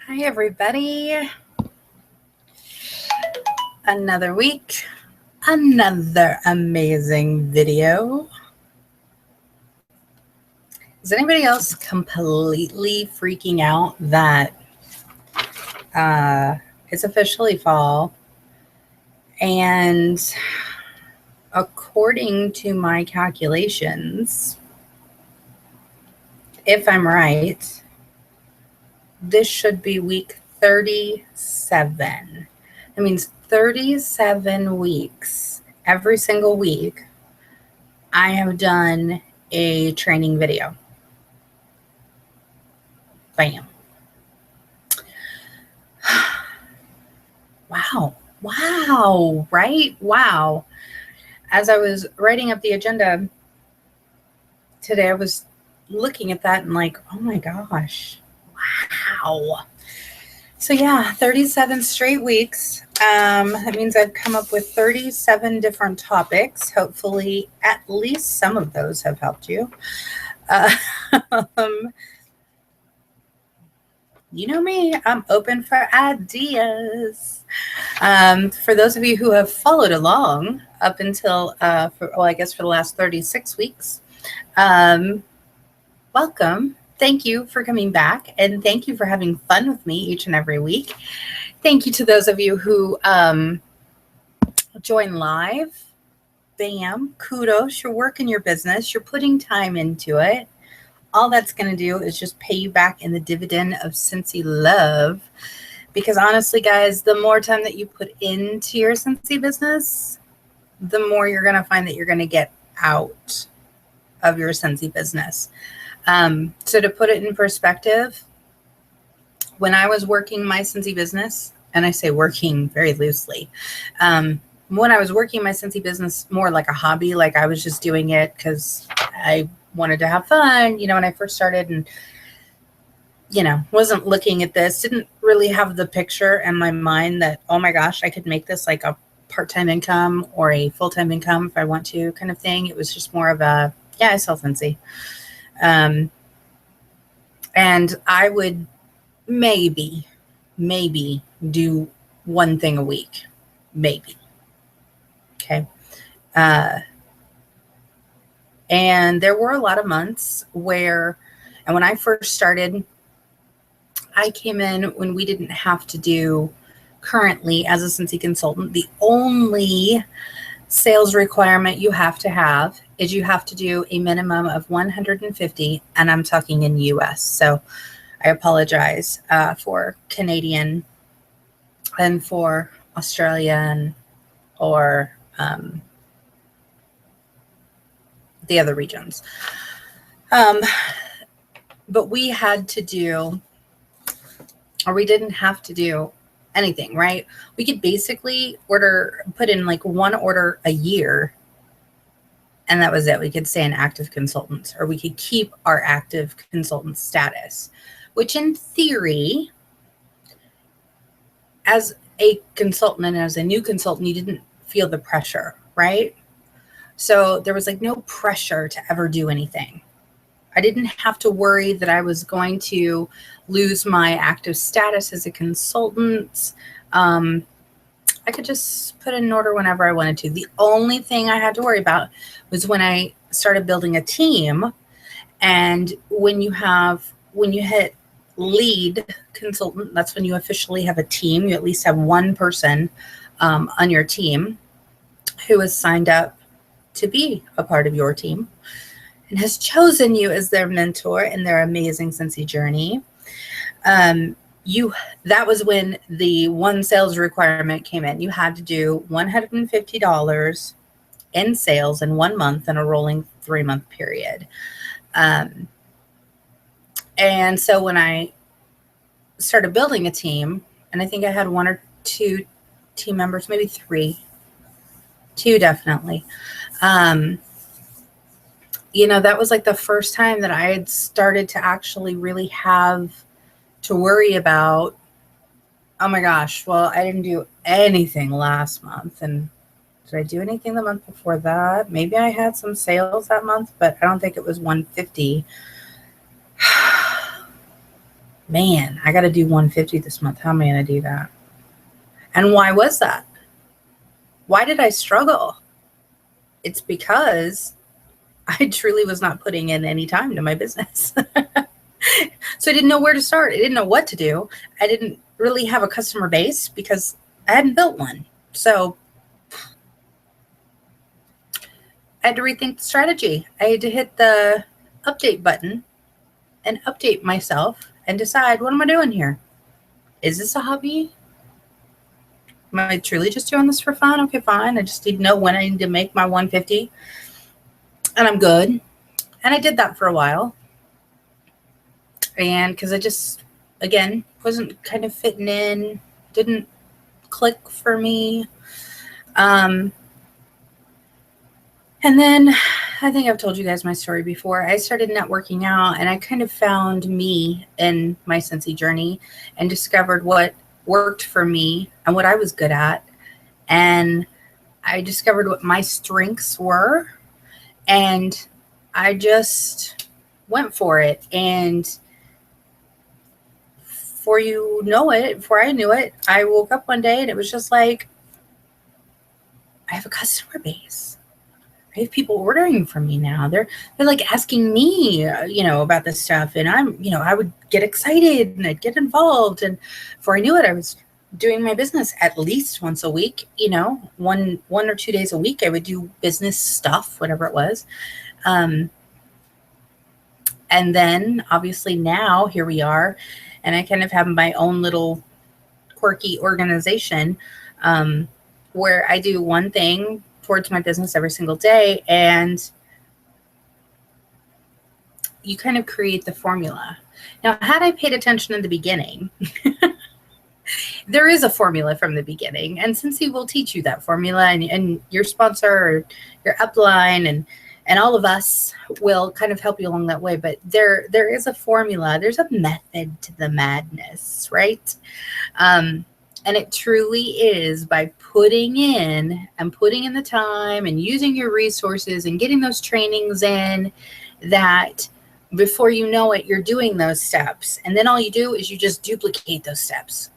Hi, everybody. Another week, another amazing video. Is anybody else completely freaking out that it's officially fall? And according to my calculations, if I'm right, this should be week 37. That means 37 weeks, every single week, I have done a training video. Bam. Wow, right? Wow. As I was writing up the agenda today, I was looking at that and like, oh my gosh, wow. So yeah, 37 straight weeks. That means I've come up with 37 different topics. Hopefully at least some of those have helped you. You know me, I'm open for ideas. For those of you who have followed along up until, for the last 36 weeks, welcome. Thank you for coming back, and thank you for having fun with me each and every week. Thank you to those of you who join live. Bam, kudos, you're working your business, you're putting time into it. All that's going to do is just pay you back in the dividend of Scentsy love. Because honestly, guys, the more time that you put into your Scentsy business, the more you're going to find that you're going to get out of your Scentsy business. So to put it in perspective, when I was working my Scentsy business, and I say working very loosely, when I was working my Scentsy business more like a hobby, like I was just doing it because I wanted to have fun, when I first started, and wasn't looking at this, didn't really have the picture in my mind that, oh my gosh, I could make this like a part-time income or a full-time income if I want to, kind of thing. It was just more of a, I sell Sensi. And I would maybe do one thing a week, maybe. Okay. And there were a lot of months where, and when I first started, I came in when we didn't have to do, currently as a Scentsy consultant, the only sales requirement you have to have is you have to do a minimum of 150, and I'm talking in US. So I apologize for Canadian and for Australian or the other regions. But we had to do, or we didn't have to do anything, right? We could basically put in like one order a year, and that was it. We could stay an active consultant, or we could keep our active consultant status, which in theory, as a consultant and as a new consultant, you didn't feel the pressure, right? So there was like no pressure to ever do anything. I didn't have to worry that I was going to lose my active status as a consultant. I could just put in an order whenever I wanted to. The only thing I had to worry about was when I started building a team. And when you hit lead consultant, that's when you officially have a team. You at least have one person on your team who is signed up to be a part of your team and has chosen you as their mentor in their amazing Scentsy journey. That was when the one sales requirement came in. You had to do $150 in sales in 1 month in a rolling 3-month period. And so when I started building a team, and I think I had 1 or 2 team members, maybe 3, 2 definitely. That was like the first time that I had started to actually really have to worry about, oh my gosh, well, I didn't do anything last month. And did I do anything the month before that? Maybe I had some sales that month, but I don't think it was 150. Man, I got to do 150 this month. How am I going to do that? And why was that? Why did I struggle? It's because I truly was not putting in any time to my business. So I didn't know where to start. I didn't know what to do. I didn't really have a customer base because I hadn't built one. So I had to rethink the strategy. I had to hit the update button and update myself and decide, what am I doing here? Is this a hobby? Am I truly just doing this for fun? Okay, fine. I just need to know when I need to make my 150 and I'm good. And I did that for a while. And because I just, again, wasn't kind of fitting in, didn't click for me. And then I think I've told you guys my story before. I started networking out and I kind of found me in my Scentsy journey and discovered what worked for me and what I was good at. And I discovered what my strengths were. And I just went for it. And before I knew it, I woke up one day and it was just like, I have a customer base. I have people ordering from me now. They're like asking me, about this stuff. And I would get excited and I'd get involved. And before I knew it, I was doing my business at least once a week, one or 2 days a week. I would do business stuff, whatever it was. And then obviously now here we are. And I kind of have my own little quirky organization where I do one thing towards my business every single day. And you kind of create the formula. Now, had I paid attention in the beginning, there is a formula from the beginning. And Sensi will teach you that formula, and your sponsor or your upline and all of us will kind of help you along that way. But there is a formula. There's a method to the madness, right? And it truly is by putting in the time and using your resources and getting those trainings in, that before you know it, you're doing those steps. And then all you do is you just duplicate those steps.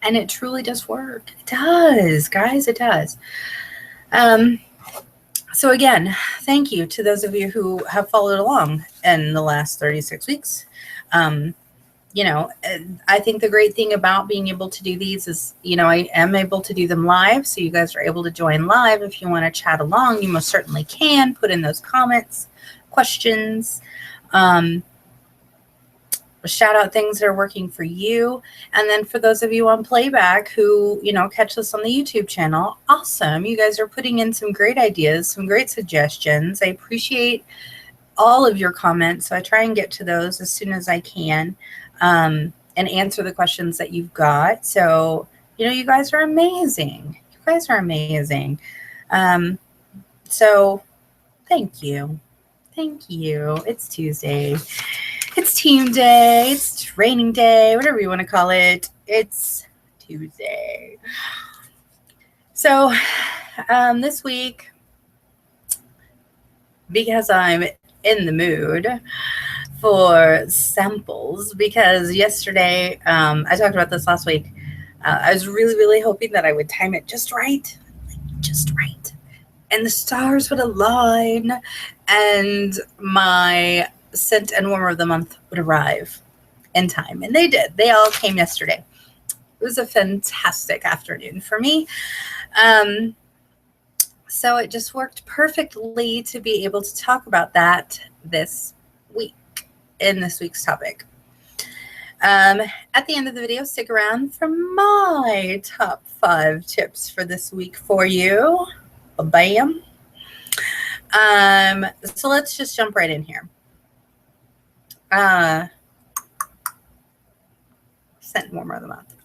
And it truly does work. It does, guys, it does. So again, thank you to those of you who have followed along in the last 36 weeks. I think the great thing about being able to do these is, I am able to do them live. So you guys are able to join live. If you want to chat along, you most certainly can. Put in those comments, questions, shout out things that are working for you. And then for those of you on playback who, catch this on the YouTube channel, awesome. You guys are putting in some great ideas, some great suggestions. I appreciate all of your comments. So I try and get to those as soon as I can. And answer the questions that you've got. So, you guys are amazing. You guys are amazing. So thank you. Thank you. It's Tuesday. It's team day. It's training day, whatever you want to call it. It's Tuesday. So, this week, because I'm in the mood for samples, because yesterday, I talked about this last week. I was really, really hoping that I would time it just right. And the stars would align and my scent and warmer of the month would arrive in time. And they did. They all came yesterday. It was a fantastic afternoon for me. So it just worked perfectly to be able to talk about that this week in this week's topic. At the end of the video, stick around for my top 5 tips for this week for you. Bam. So let's just jump right in here. Scent warmer of the month.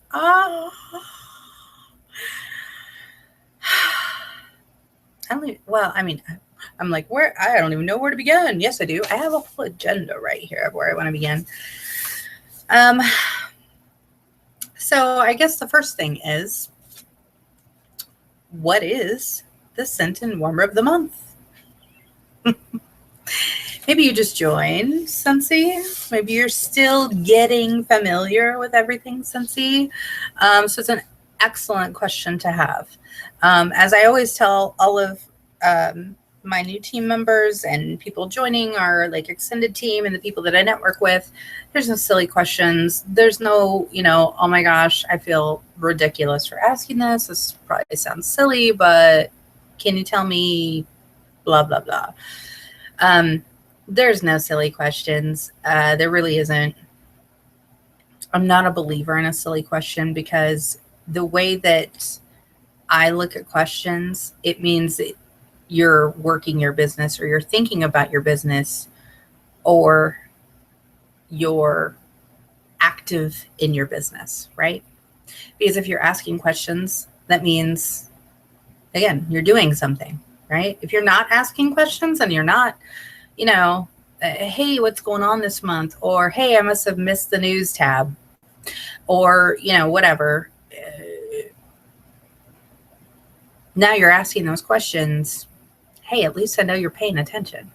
I'm like, where? I don't even know where to begin. Yes, I do. I have a whole agenda right here of where I want to begin. So I guess the first thing is, what is the scent and warmer of the month? Maybe you just joined Scentsy. Maybe you're still getting familiar with everything Scentsy. So it's an excellent question to have. As I always tell all of my new team members and people joining our like extended team and the people that I network with, there's no silly questions. There's no, oh my gosh, I feel ridiculous for asking this. This probably sounds silly, but can you tell me blah, blah, blah. There's no silly questions. There really isn't. I'm not a believer in a silly question because the way that I look at questions, it means that you're working your business or you're thinking about your business or you're active in your business, right? Because if you're asking questions, that means, again, you're doing something, right? If you're not asking questions and you're not, hey, what's going on this month? Or, hey, I must have missed the news tab. Or, whatever. Now you're asking those questions. Hey, at least I know you're paying attention.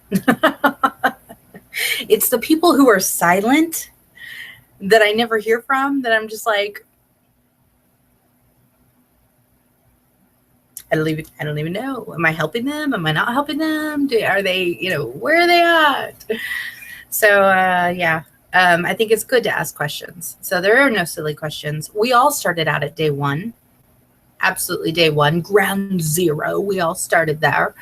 It's the people who are silent that I never hear from that I'm just like, I don't even know. Am I helping them? Am I not helping them? Are they, where are they at? So, yeah. I think it's good to ask questions. So there are no silly questions. We all started out at day one. Absolutely day one, ground zero. We all started there.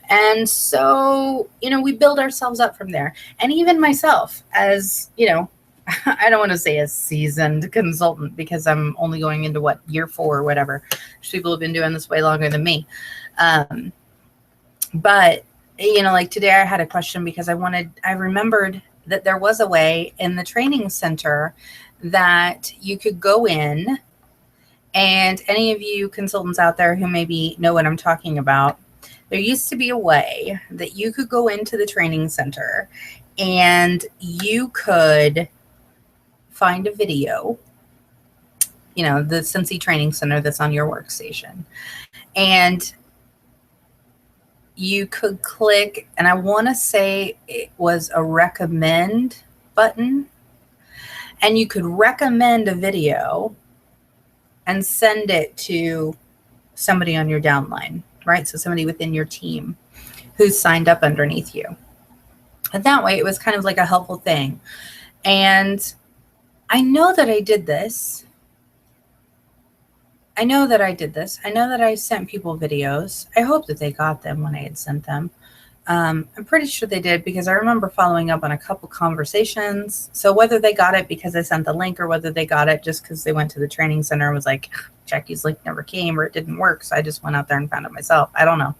And so, we build ourselves up from there. And even myself as, I don't want to say a seasoned consultant because I'm only going into year 4 or whatever. There's people who've been doing this way longer than me. But, like today I had a question because I remembered that there was a way in the training center that you could go in. And any of you consultants out there who maybe know what I'm talking about, there used to be a way that you could go into the training center and you could find a video, the Sensi training center that's on your workstation. And you could click, and I want to say it was a recommend button, and you could recommend a video and send it to somebody on your downline, right? So somebody within your team who's signed up underneath you. And that way it was kind of like a helpful thing. And I know that I did this. I know that I sent people videos. I hope that they got them when I had sent them. I'm pretty sure they did because I remember following up on a couple conversations. So whether they got it because I sent the link or whether they got it just because they went to the training center and was like, Jacqui's link never came or it didn't work. So I just went out there and found it myself. I don't know.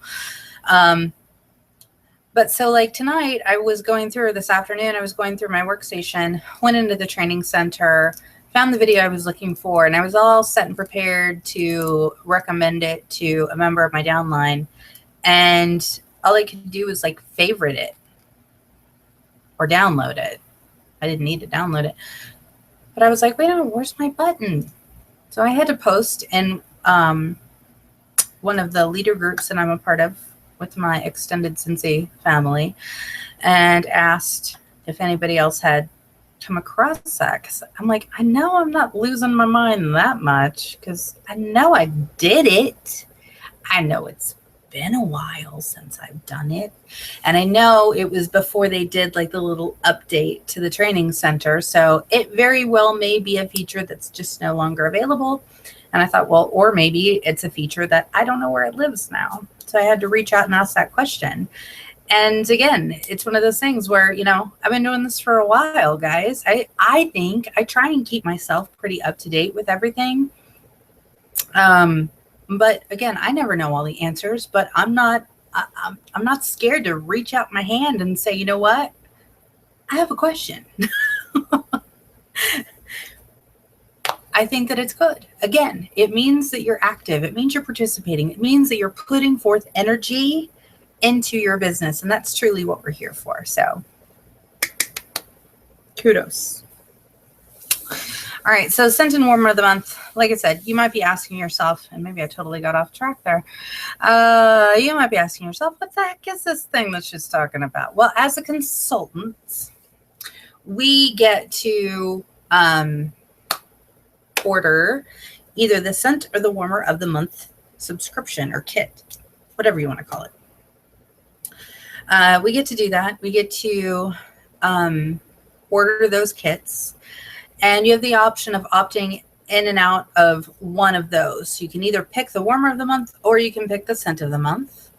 But so like tonight this afternoon, I was going through my workstation, went into the training center, found the video I was looking for, and I was all set and prepared to recommend it to a member of my downline. And all I could do was like favorite it or download it. I didn't need to download it. But I was like, wait a minute, where's my button? So I had to post in one of the leader groups that I'm a part of with my extended Sensei family and asked if anybody else had come across that. Because I'm like, I know I'm not losing my mind that much because I know I did it. I know it's been a while since I've done it. And I know it was before they did like the little update to the training center. So it very well may be a feature that's just no longer available. And I thought, well, or maybe it's a feature that I don't know where it lives now. So I had to reach out and ask that question. And again, it's one of those things where, I've been doing this for a while, guys. I think I try and keep myself pretty up to date with everything. But again, I never know all the answers, but I'm not scared to reach out my hand and say, you know what? I have a question. I think that it's good. Again, it means that you're active. It means you're participating. It means that you're putting forth energy into your business. And that's truly what we're here for. So kudos. All right, so Scent and Warmer of the Month. Like I said, you might be asking yourself, and maybe I totally got off track there. You might be asking yourself, what the heck is this thing that she's talking about? Well, as a consultant, we get to order either the Scent or the Warmer of the Month subscription or kit, whatever you want to call it. We get to do that. We get to order those kits, and you have the option of opting in and out of one of those. You can either pick the Warmer of the Month or you can pick the Scent of the Month.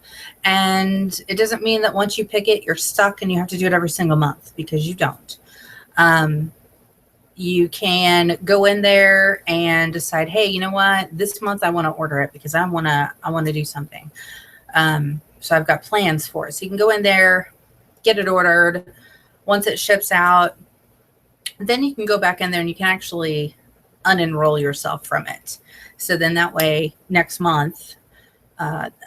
And it doesn't mean that once you pick it, you're stuck and you have to do it every single month, because you don't. You can go in there and decide, hey, you know what? This month I want to order it because I want to do something. So I've got plans for it. So you can go in there, get it ordered. Once it ships out, then you can go back in there and you can actually unenroll yourself from it. So then that way next month,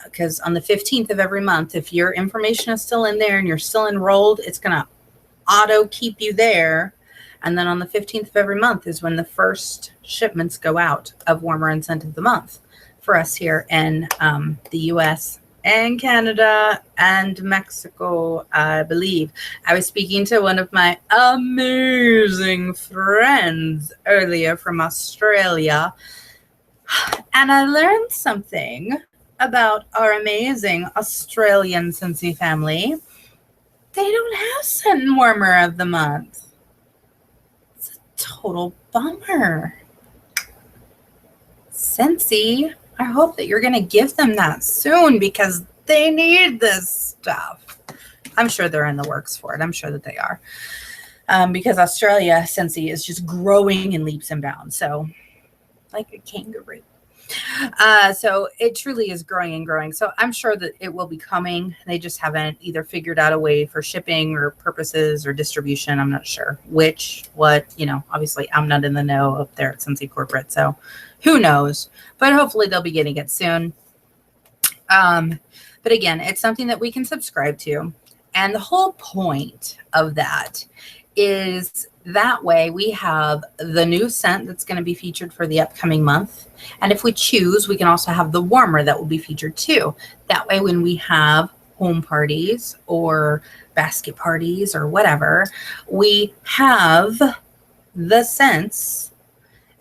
because on the 15th of every month, if your information is still in there and you're still enrolled, it's going to auto keep you there. And then on the 15th of every month is when the first shipments go out of Warmer and Scent of the Month for us here in the US and Canada and Mexico, I believe. I was speaking to one of my amazing friends earlier from Australia, and I learned something about our amazing Australian Sensi family. They don't have Scent and Warmer of the Month. It's a total bummer. Sensi, I hope that you're going to give them that soon, because they need this stuff. I'm sure they're in the works for it. I'm sure that they are. Because Australia, Scentsy, is just growing in leaps and bounds. So, like a kangaroo. So it truly is growing and growing. So I'm sure that it will be coming. They just haven't either figured out a way for shipping or purposes or distribution. I'm not sure what, obviously I'm not in the know up there at Scentsy Corporate. So who knows, but hopefully they'll be getting it soon. But again, it's something that we can subscribe to. And the whole point of that is that way we have the new scent that's going to be featured for the upcoming month. And if we choose, we can also have the warmer that will be featured too. That way, when we have home parties or basket parties or whatever, we have the scents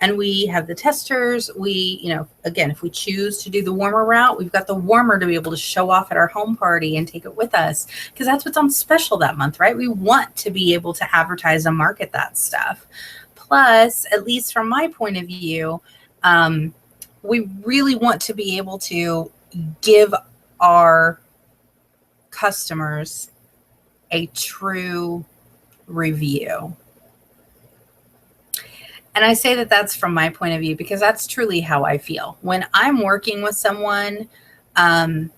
and we have the testers. Again, if we choose to do the warmer route, we've got the warmer to be able to show off at our home party and take it with us, because that's what's on special that month, right? We want to be able to advertise and market that stuff. Plus, at least from my point of view, we really want to be able to give our customers a true review. And I say that that's from my point of view, because that's truly how I feel when I'm working with someone. And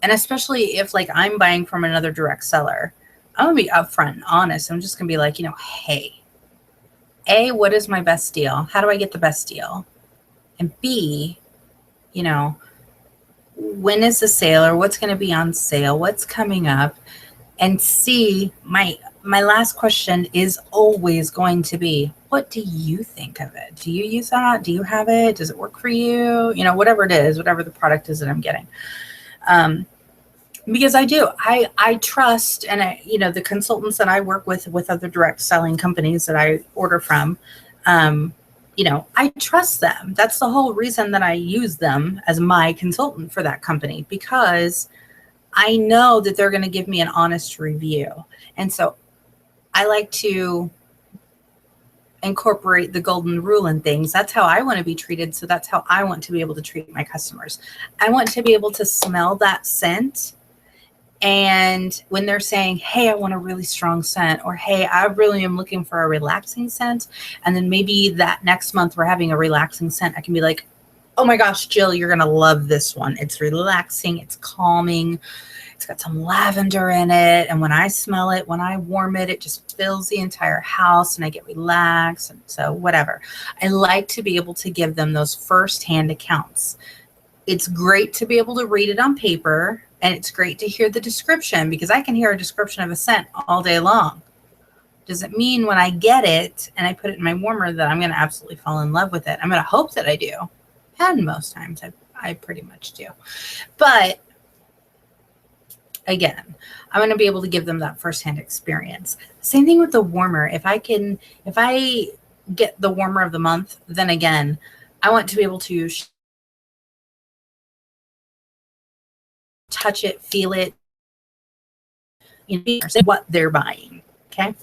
especially if I'm buying from another direct seller, I'm going to be upfront and honest. I'm just going to be like, hey, A, what is my best deal? How do I get the best deal? And B, when is the sale, or what's going to be on sale? What's coming up? And C, my last question is always going to be, what do you think of it? Do you use that? Do you have it? Does it work for you? Whatever it is, whatever the product is that I'm getting. Because I do, I trust, and the consultants that I work with other direct selling companies that I order from, I trust them. That's the whole reason that I use them as my consultant for that company, because I know that they're going to give me an honest review. And so I like to incorporate the golden rule in things. That's how I want to be treated. So that's how I want to be able to treat my customers. I want to be able to smell that scent. And when they're saying, hey, I want a really strong scent, or hey, I really am looking for a relaxing scent, and then maybe that next month we're having a relaxing scent, I can be like, oh my gosh, Jill, you're going to love this one. It's relaxing. It's calming. It's got some lavender in it. And when I smell it, when I warm it, it just fills the entire house and I get relaxed. And so whatever. I like to be able to give them those firsthand accounts. It's great to be able to read it on paper, and it's great to hear the description, because I can hear a description of a scent all day long. does it mean when I get it and I put it in my warmer that I'm going to absolutely fall in love with it. I'm going to hope that I do. And most times I pretty much do. But again, I'm going to be able to give them that firsthand experience. Same thing with the warmer. If I get the warmer of the month, then again, I want to be able to touch it, feel it, what they're buying. Okay.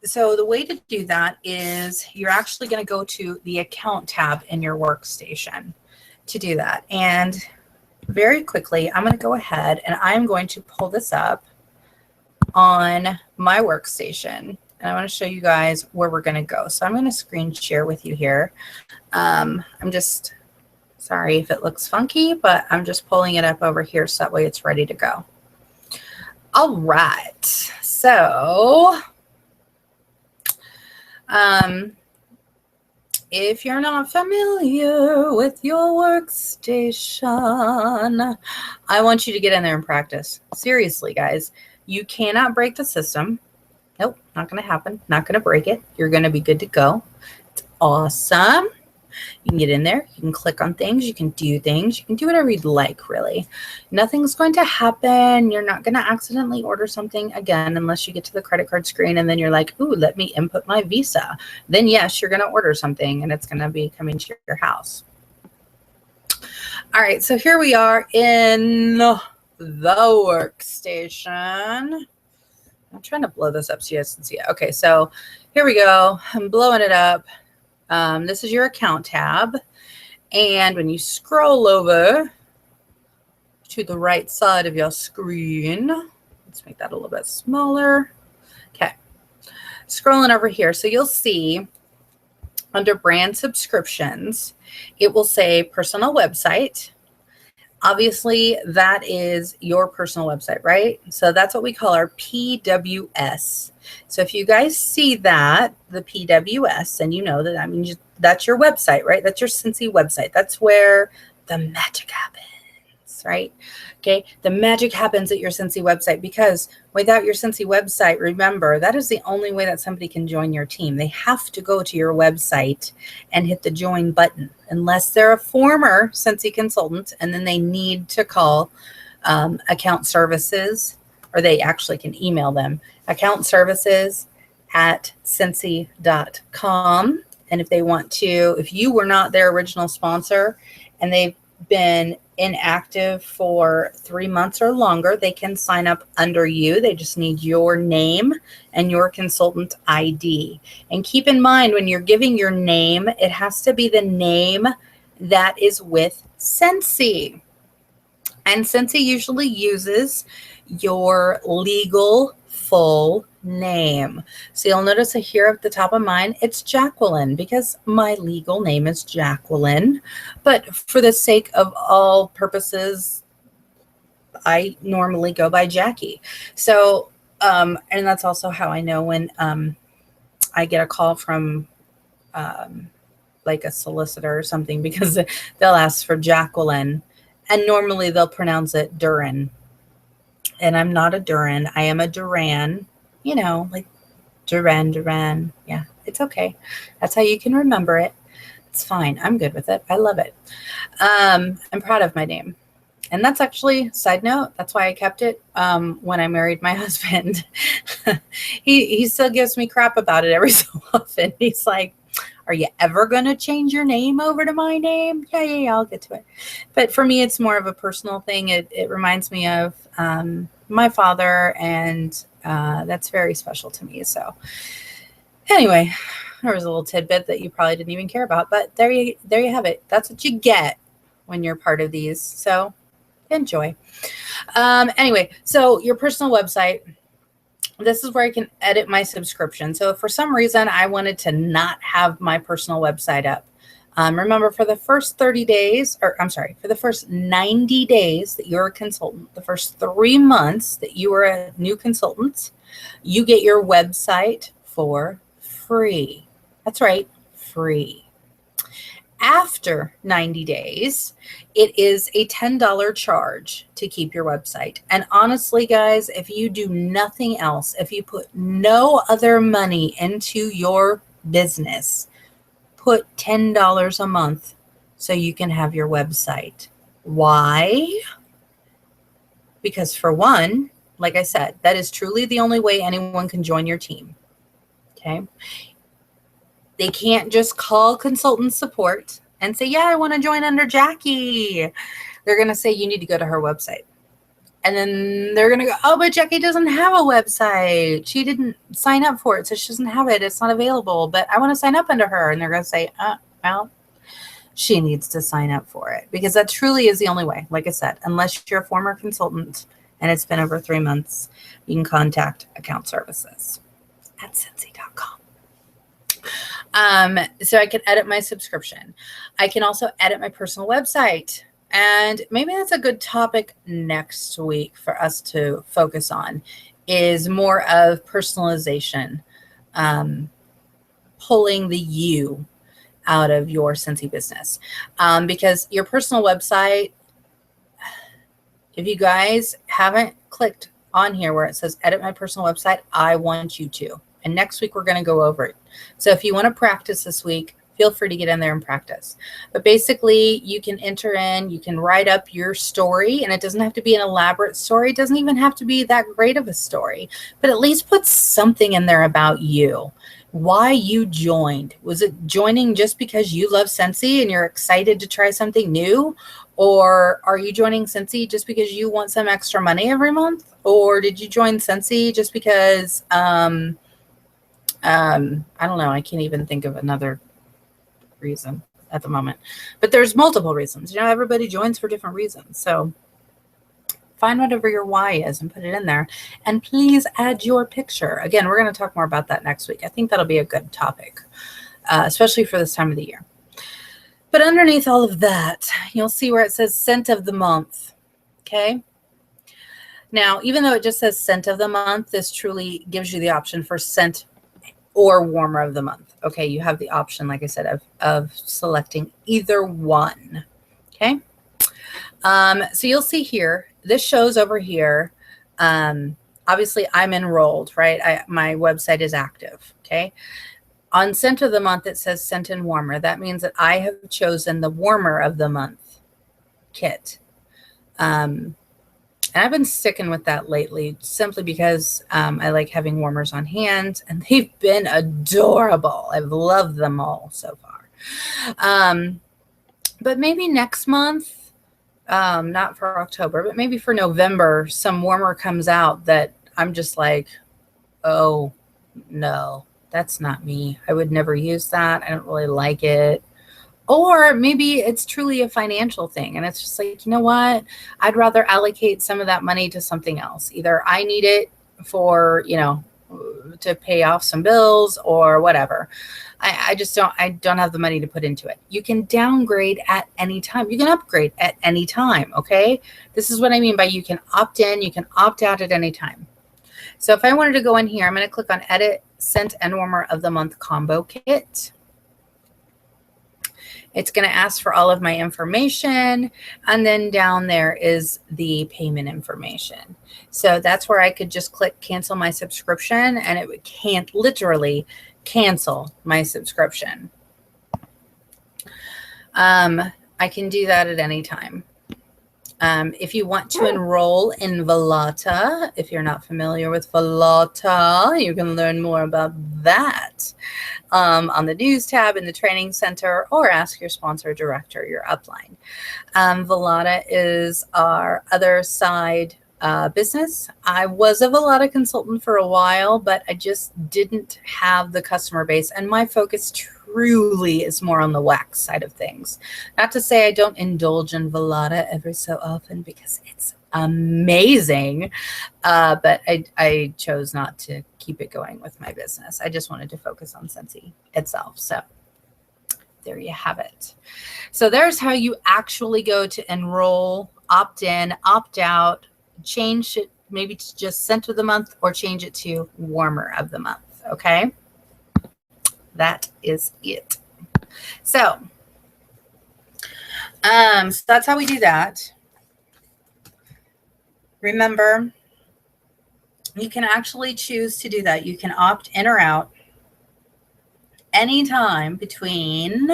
So the way to do that is you're actually going to go to the account tab in your workstation to do that. And very quickly, I'm going to go ahead and I'm going to pull this up on my workstation. And I want to show you guys where we're going to go. So I'm going to screen share with you here. I'm just sorry if it looks funky, but I'm just pulling it up over here so that way it's ready to go. All right. So if you're not familiar with your workstation, I want you to get in there and practice. Seriously, guys, you cannot break the system. Nope, not going to happen. Not going to break it. You're going to be good to go. It's awesome. You can get in there. You can click on things. You can do things. You can do whatever you'd like, really. Nothing's going to happen. You're not going to accidentally order something again unless you get to the credit card screen and then you're like, ooh, let me input my Visa. Then, yes, you're going to order something and it's going to be coming to your house. All right, so here we are in the workstation. I'm trying to blow this up so you guys can see it. Okay, so here we go. I'm blowing it up. This is your account tab. And when you scroll over to the right side of your screen, let's make that a little bit smaller. Okay. Scrolling over here. So you'll see under brand subscriptions, it will say personal website. Obviously, that is your personal website, right? So that's what we call our PWS. So if you guys see that, the PWS, and you know that that means that's your website, right? That's your Scentsy website. That's where the magic happens, right? Okay, the magic happens at your Scentsy website because without your Scentsy website, remember, that is the only way that somebody can join your team. They have to go to your website and hit the join button unless they're a former Scentsy consultant and then they need to call account services, or they actually can email them, account services at Scentsy.com. And if they want to, if you were not their original sponsor and they've been inactive for 3 months or longer, they can sign up under you. They just need your name and your consultant ID. And keep in mind, when you're giving your name, it has to be the name that is with Scentsy. And Scentsy usually uses your legal full name. So you'll notice here at the top of mine, it's Jacqueline because my legal name is Jacqueline. But for the sake of all purposes, I normally go by Jacqui. So, and that's also how I know when I get a call from like a solicitor or something, because they'll ask for Jacqueline and normally they'll pronounce it Duran. And I'm not a Duran. I am a Duran, you know, like Duran. Yeah, it's okay. That's how you can remember it. It's fine. I'm good with it. I love it. I'm proud of my name. And that's actually, side note, that's why I kept it when I married my husband. He still gives me crap about it every so often. He's like, are you ever going to change your name over to my name? Yeah, I'll get to it. But for me, it's more of a personal thing. It reminds me of my father, and that's very special to me. So anyway, there was a little tidbit that you probably didn't even care about, but there you have it. That's what you get when you're part of these. So enjoy. Anyway, so your personal website. This is where I can edit my subscription. So if for some reason I wanted to not have my personal website up, remember for the first 30 days, or I'm sorry, for the first 90 days that you're a consultant, the first 3 months that you are a new consultant, you get your website for free. That's right, free. After 90 days, it is a $10 charge to keep your website. And honestly, guys, if you do nothing else, if you put no other money into your business, put $10 a month so you can have your website. Why? Because for one, like I said, that is truly the only way anyone can join your team. Okay. They can't just call consultant support and say, yeah, I want to join under Jacqui. They're going to say, you need to go to her website. And then they're going to go, oh, but Jacqui doesn't have a website. She didn't sign up for it, so she doesn't have it. It's not available, but I want to sign up under her. And they're going to say, well, she needs to sign up for it, because that truly is the only way. Like I said, unless you're a former consultant and it's been over 3 months, you can contact account services at Scentsy.com. So I can edit my subscription. I can also edit my personal website. And maybe that's a good topic next week for us to focus on, is more of personalization, pulling the you out of your Scentsy business. Because your personal website, if you guys haven't clicked on here where it says edit my personal website, I want you to. And next week, we're going to go over it. So if you want to practice this week, feel free to get in there and practice. But basically, you can enter in, you can write up your story, and it doesn't have to be an elaborate story. It doesn't even have to be that great of a story, but at least put something in there about you. Why you joined. Was it joining just because you love Sensi and you're excited to try something new? Or are you joining Sensi just because you want some extra money every month? Or did you join Sensi just because, I don't know, I can't even think of another reason at the moment, but there's multiple reasons. Everybody joins for different reasons. So find whatever your why is and put it in there. And please add your picture. Again, we're going to talk more about that next week. I think that'll be a good topic, especially for this time of the year. But underneath all of that, you'll see where it says scent of the month. Okay. Now, even though it just says scent of the month, this truly gives you the option for scent or warmer of the month. Okay, you have the option, like I said, of selecting either one. Okay, so you'll see here, this shows over here. Obviously, I'm enrolled, right? My website is active. Okay, on scent of the month, it says scent and warmer. That means that I have chosen the warmer of the month kit. And I've been sticking with that lately simply because I like having warmers on hand, and they've been adorable. I've loved them all so far. But maybe next month, not for October, but maybe for November, some warmer comes out that I'm just like, oh, no, that's not me. I would never use that. I don't really like it. Or maybe it's truly a financial thing, and it's just like, you know what? I'd rather allocate some of that money to something else. Either I need it for, to pay off some bills or whatever. I don't have the money to put into it. You can downgrade at any time. You can upgrade at any time. Okay. This is what I mean by you can opt in, you can opt out at any time. So if I wanted to go in here, I'm going to click on edit scent and warmer of the month combo kit. It's going to ask for all of my information, and then down there is the payment information. So that's where I could just click cancel my subscription, and it would literally cancel my subscription. I can do that at any time. If you want to enroll in Velata, if you're not familiar with Velata, you can learn more about that on the news tab in the training center, or ask your sponsor director, your upline. Velata is our other side business. I was a Velata consultant for a while, but I just didn't have the customer base, and my focus truly is more on the wax side of things. Not to say I don't indulge in Velata every so often, because it's amazing, but I chose not to keep it going with my business. I just wanted to focus on Sensi itself. So there you have it. So there's how you actually go to enroll, opt in, opt out, change it maybe to just scent of the month, or change it to warmer of the month. Okay. That is it. So So that's how we do that. Remember, you can actually choose to do that. You can opt in or out anytime between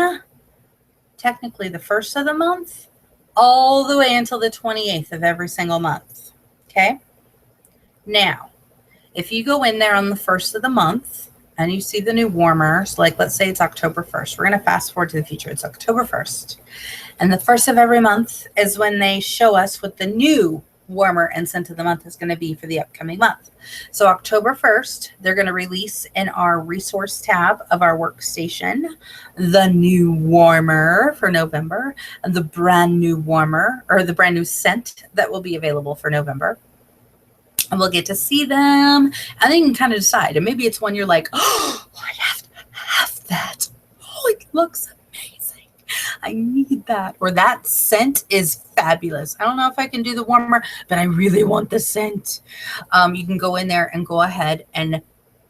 technically the first of the month all the way until the 28th of every single month. Okay. Now, if you go in there on the first of the month and you see the new warmers, like let's say it's October 1st, we're going to fast forward to the future. It's October 1st. And the first of every month is when they show us what the new warmer and scent of the month is going to be for the upcoming month. So October 1st, they're going to release in our resource tab of our workstation the new warmer for November, and the brand new warmer, or the brand new scent that will be available for November. And we'll get to see them, and then you can kind of decide. And maybe it's one you're like, oh, I have to have that. Oh, it looks amazing. I need that. Or that scent is fabulous. I don't know if I can do the warmer, but I really want the scent. You can go in there and go ahead and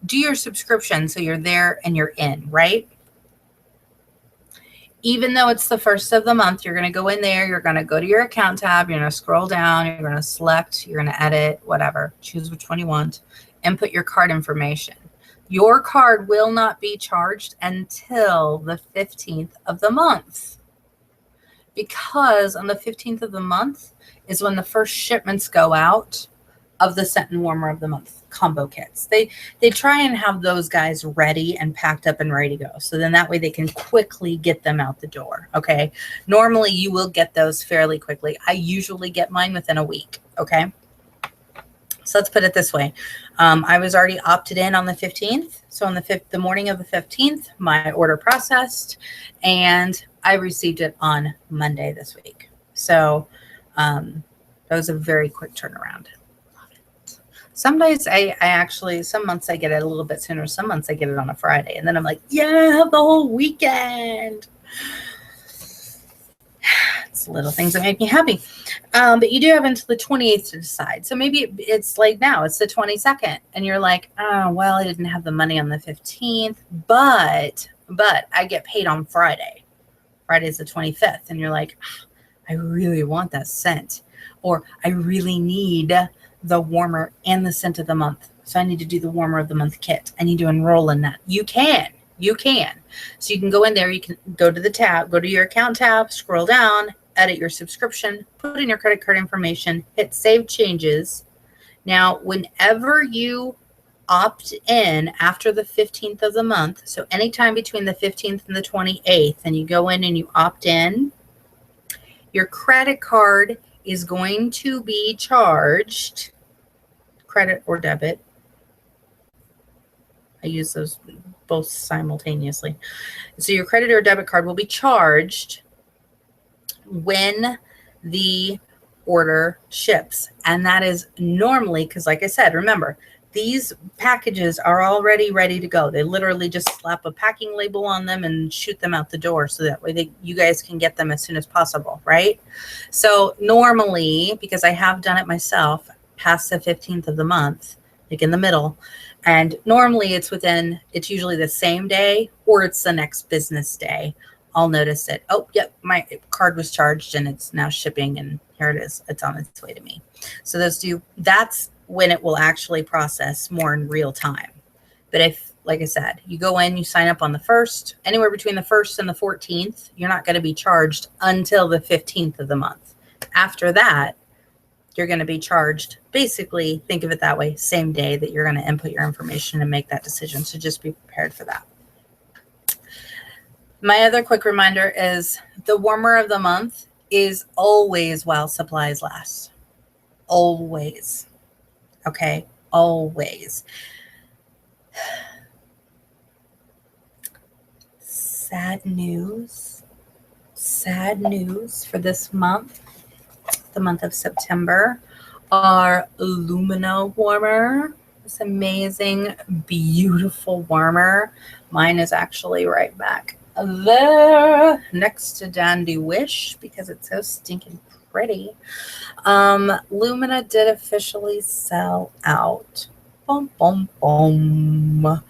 do your subscription. So you're there and you're in, right? Even though it's the first of the month, you're going to go in there, you're going to go to your account tab, you're going to scroll down, you're going to select, you're going to edit, whatever, choose which one you want, input your card information. Your card will not be charged until the 15th of the month, because on the 15th of the month is when the first shipments go out of the scent and warmer of the month combo kits. They try and have those guys ready and packed up and ready to go. So then that way they can quickly get them out the door. Okay. Normally you will get those fairly quickly. I usually get mine within a week. Okay. So let's put it this way. I was already opted in on the 15th. So on the morning of the 15th, my order processed and I received it on Monday this week. So that was a very quick turnaround. Some days I actually, some months I get it a little bit sooner. Some months I get it on a Friday. And then I'm like, yeah, I have the whole weekend. It's little things that make me happy. But you do have until the 28th to decide. So maybe it's like now, it's the 22nd. And you're like, oh, well, I didn't have the money on the 15th. But I get paid on Friday. Friday's the 25th. And you're like, I really want that scent. Or I really need the warmer and the scent of the month. So I need to do the warmer of the month kit. I need to enroll in that. You can. So you can go in there. You can go to the tab, go to your account tab, scroll down, edit your subscription, put in your credit card information, hit save changes. Now, whenever you opt in after the 15th of the month, so anytime between the 15th and the 28th, and you go in and you opt in, your credit card is going to be charged, credit or debit. I use those both simultaneously. So your credit or debit card will be charged when the order ships. And that is normally, because like I said, remember, these packages are already ready to go. They literally just slap a packing label on them and shoot them out the door. So that way you guys can get them as soon as possible, right? So normally, because I have done it myself, past the 15th of the month, like in the middle, and normally it's usually the same day or it's the next business day. I'll notice it. Oh, yep, my card was charged and it's now shipping and here it is. It's on its way to me. So that's when it will actually process more in real time. But if, like I said, you go in, you sign up on the 1st, anywhere between the 1st and the 14th, you're not going to be charged until the 15th of the month. After that, you're going to be charged, basically, think of it that way, same day that you're going to input your information and make that decision. So just be prepared for that. My other quick reminder is the warmer of the month is always while supplies last. Always. Okay, always. Sad news for this month, the month of September, our Lumina warmer. This amazing, beautiful warmer. Mine is actually right back there next to Dandy Wish because it's so stinking pretty. Lumina did officially sell out. Boom, boom, boom.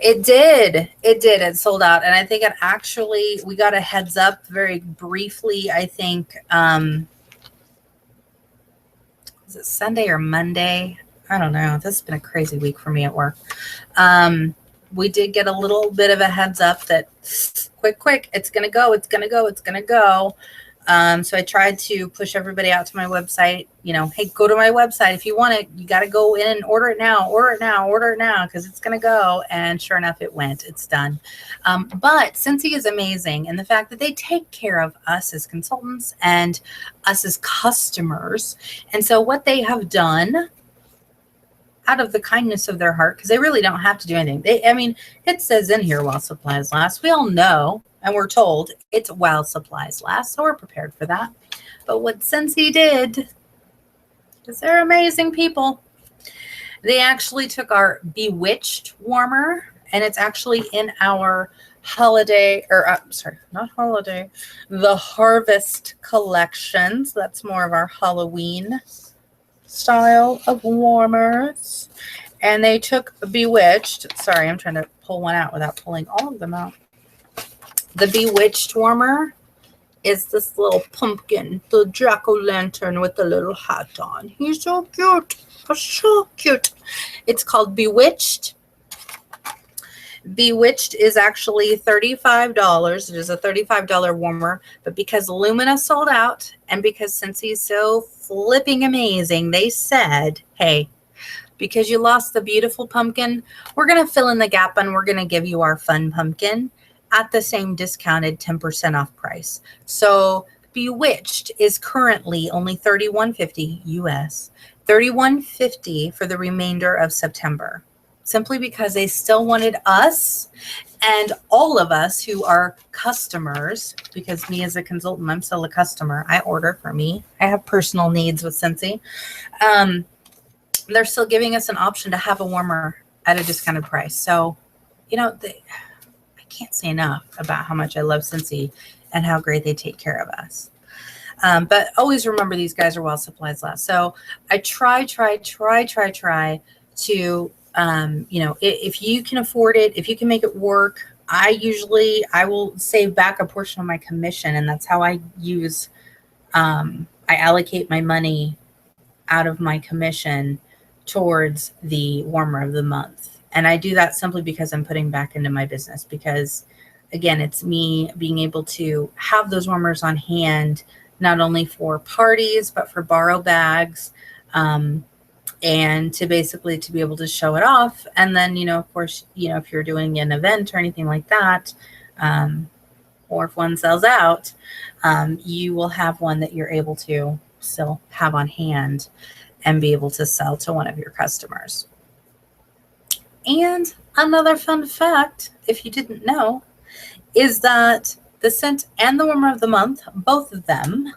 It did. It did. It sold out. And I think it actually, we got a heads up very briefly, I think, was it Sunday or Monday? I don't know. This has been a crazy week for me at work. We did get a little bit of a heads up that quick, it's going to go, it's going to go, it's going to go. So I tried to push everybody out to my website, you know, hey, go to my website. If you want it, you got to go in and order it now, because it's going to go. And sure enough, it went. It's done. But Scentsy is amazing in the fact that they take care of us as consultants and us as customers. And so what they have done out of the kindness of their heart, because they really don't have to do anything. It says in here while supplies last. We all know, and we're told it's while supplies last, so we're prepared for that. But what Scentsy did, because they're amazing people, they actually took our Bewitched Warmer, and it's actually in our holiday, or sorry, not holiday, the Harvest collections. That's more of our Halloween style of warmers. And they took Bewitched. Sorry, I'm trying to pull one out without pulling all of them out. The Bewitched Warmer is this little pumpkin, the jack-o'-lantern with the little hat on. He's so cute. So cute. It's called Bewitched. Bewitched is actually $35. It is a $35 warmer, but because Lumina sold out and because Scentsy is so flipping amazing, they said, hey, because you lost the beautiful pumpkin, we're going to fill in the gap and we're going to give you our fun pumpkin at the same discounted 10% off price. So Bewitched is currently only $31.50 US, $31.50 for the remainder of September. Simply because they still wanted us and all of us who are customers, because me as a consultant, I'm still a customer. I order for me. I have personal needs with Scentsy. They're still giving us an option to have a warmer at a discounted price. So, you know, I can't say enough about how much I love Scentsy and how great they take care of us. But always remember these guys are while supplies last. So I try to, you know, if you can afford it, if you can make it work, I will save back a portion of my commission. And that's how I use, I allocate my money out of my commission towards the warmer of the month. And I do that simply because I'm putting back into my business, because again, it's me being able to have those warmers on hand, not only for parties, but for borrow bags, and to basically to be able to show it off. And then, you know, of course, you know, if you're doing an event or anything like that, or if one sells out, you will have one that you're able to still have on hand and be able to sell to one of your customers. And another fun fact, if you didn't know, is that the scent and the warmer of the month, both of them,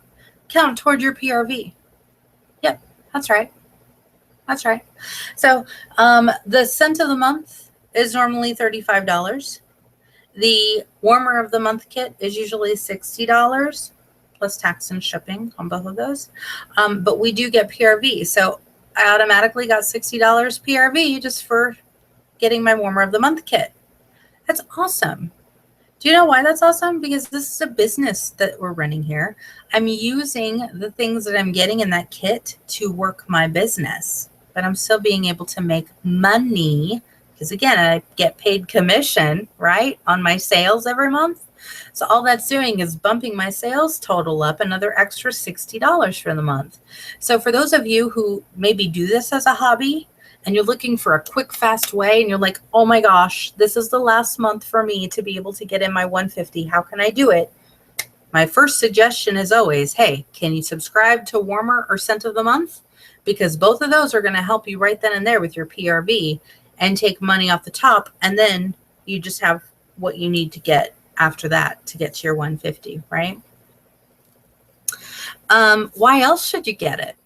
count toward your PRV. Yep, that's right. That's right. So the scent of the month is normally $35. The warmer of the month kit is usually $60 plus tax and shipping on both of those. But we do get PRV. So I automatically got $60 PRV just for getting my warmer of the month kit. That's awesome. Do you know why that's awesome? Because this is a business that we're running here. I'm using the things that I'm getting in that kit to work my business, but I'm still being able to make money because, again, I get paid commission, right, on my sales every month. So all that's doing is bumping my sales total up another extra $60 for the month. So for those of you who maybe do this as a hobby, and you're looking for a quick, fast way, and you're like, oh my gosh, this is the last month for me to be able to get in my 150. How can I do it? My first suggestion is always, hey, can you subscribe to Warmer or Scent of the Month? Because both of those are going to help you right then and there with your PRV and take money off the top. And then you just have what you need to get after that to get to your 150, right? Why else should you get it?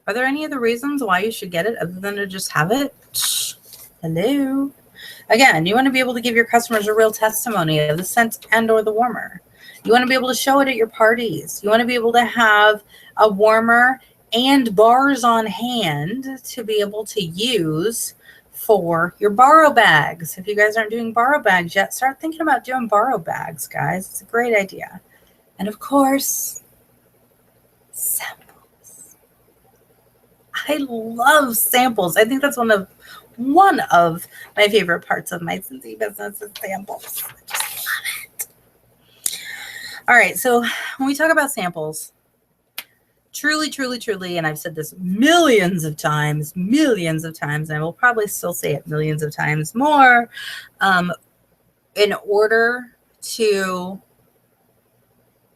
Are there any other reasons why you should get it other than to just have it? Hello. Again, you want to be able to give your customers a real testimony of the scent and or the warmer. You want to be able to show it at your parties. You want to be able to have a warmer and bars on hand to be able to use for your borrow bags. If you guys aren't doing borrow bags yet, start thinking about doing borrow bags, guys. It's a great idea. And of course, samples. I love samples. I think that's one of my favorite parts of my Scentsy business is samples. I just love it. All right, so when we talk about samples, truly, truly, truly, and I've said this millions of times, and I will probably still say it millions of times more, in order to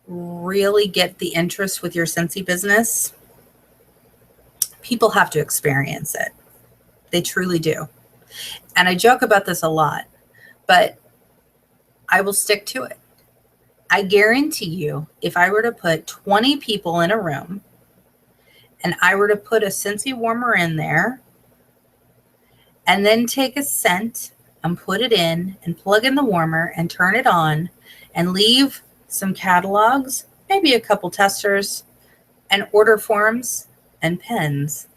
really get the interest with your Scentsy business, people have to experience it. They truly do. And I joke about this a lot, but I will stick to it. I guarantee you, if I were to put 20 people in a room and I were to put a Scentsy warmer in there and then take a scent and put it in and plug in the warmer and turn it on and leave some catalogs, maybe a couple testers and order forms and pens,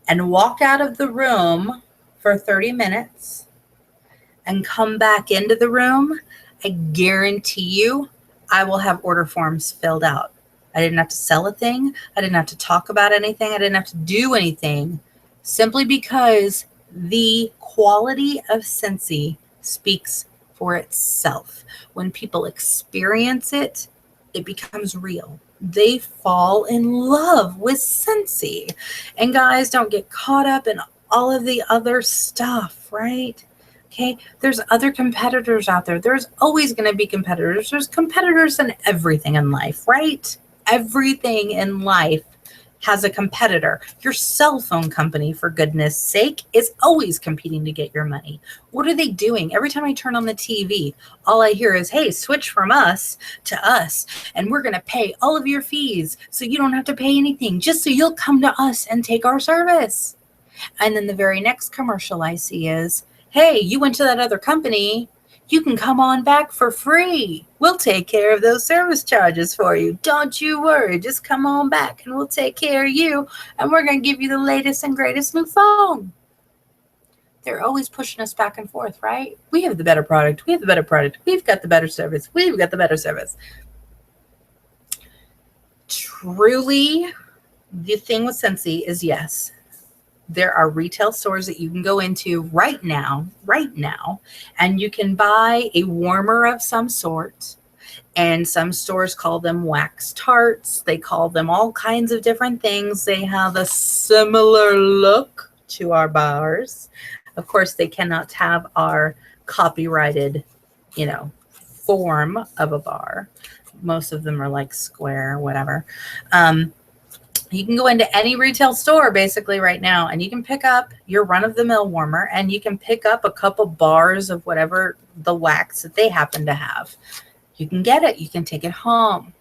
and walk out of the room for 30 minutes and come back into the room, I guarantee you I will have order forms filled out. I didn't have to sell a thing. I didn't have to talk about anything. I didn't have to do anything, simply because the quality of Scentsy speaks for itself. When people experience it, it becomes real. They fall in love with Scentsy. And guys, don't get caught up in all of the other stuff, right? Okay, there's other competitors out there. There's always going to be competitors. There's competitors in everything in life, right? Everything in life has a competitor. Your cell phone company, for goodness sake, is always competing to get your money. What are they doing? Every time I turn on the TV, all I hear is, hey, switch from us to us, and we're going to pay all of your fees so you don't have to pay anything, just so you'll come to us and take our service. And then the very next commercial I see is, hey, you went to that other company, you can come on back for free. We'll take care of those service charges for you. Don't you worry. Just come on back and we'll take care of you. And we're going to give you the latest and greatest new phone. They're always pushing us back and forth, right? We have the better product. We have the better product. We've got the better service. We've got the better service. Truly, the thing with Scentsy is, yes, there are retail stores that you can go into right now, and you can buy a warmer of some sort. And some stores call them wax tarts. They call them all kinds of different things. They have a similar look to our bars. Of course, they cannot have our copyrighted, form of a bar. Most of them are like square, whatever. You can go into any retail store basically right now, and you can pick up your run-of-the-mill warmer, and you can pick up a couple bars of whatever the wax that they happen to have. You can get it. You can take it home.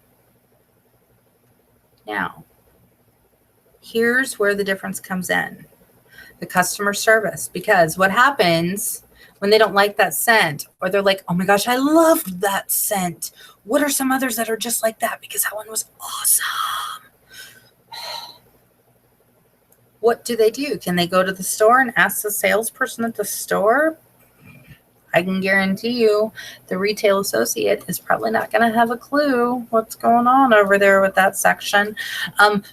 Now, here's where the difference comes in. The customer service. Because what happens when they don't like that scent, or they're like, oh my gosh, I loved that scent. What are some others that are just like that? Because that one was awesome. What do? Can they go to the store and ask the salesperson at the store? I can guarantee you the retail associate is probably not going to have a clue what's going on over there with that section.